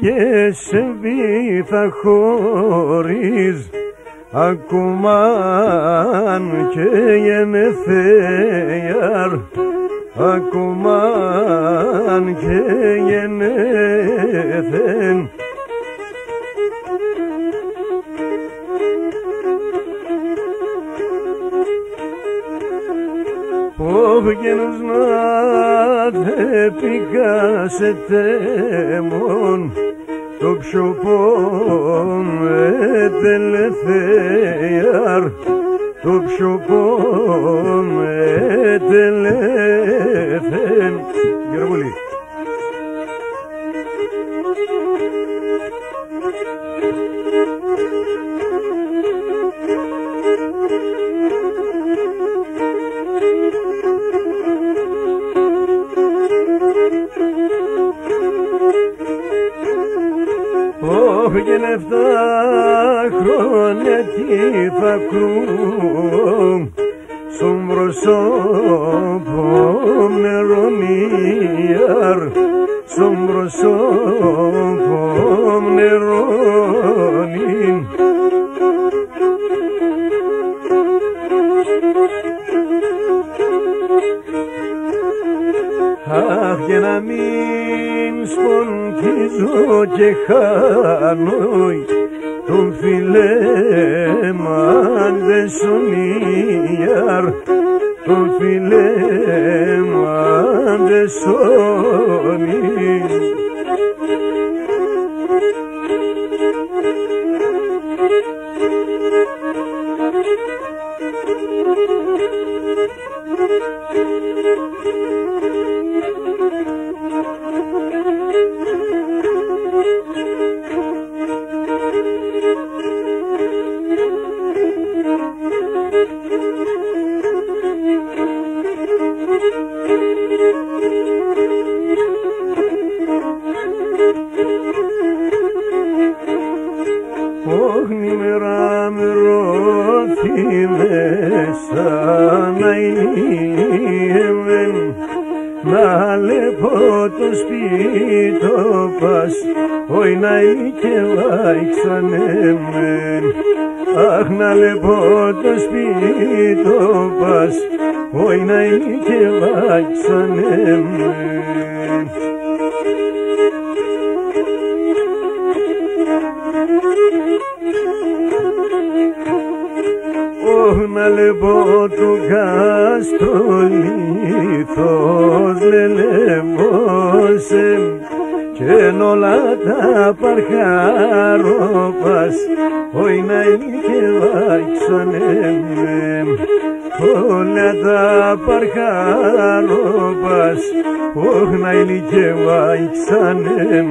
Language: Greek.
Και σε βήθα χωρίς ακόμα αν και γενεθέαρ, ακόμα αν και γενέθεν. Πόβγαινος να τε πικάσετε μόν το ψωπόν ετελεθέαρ, το ψωπόν ετελεθέν. Γεροβολή. Όχγεν 7 χρόνια τι θα κρούω στον προσώπο νερονίαρ, στον προσώπο νερονίν. Αχ, και να μην σποντίζω και χάνω τον φιλέμαν δε σονίαρ, τον φιλέμαν δε σονίαρ. Όχνη μερά με ρώθη μέσα να είμαι, να λεπώ το σπίτο πας, όι να και βάιξανέμεν. Αχ, να λεπώ το σπίτο πας, όι να και βάιξανέμεν. Να λεπώ του καστολίθος λελεμώσεν και όλα τα παρχάροπας, όι να και βάξανέμεν. Όλα τα παρχάροπας, όχ να και βάξανέμεν.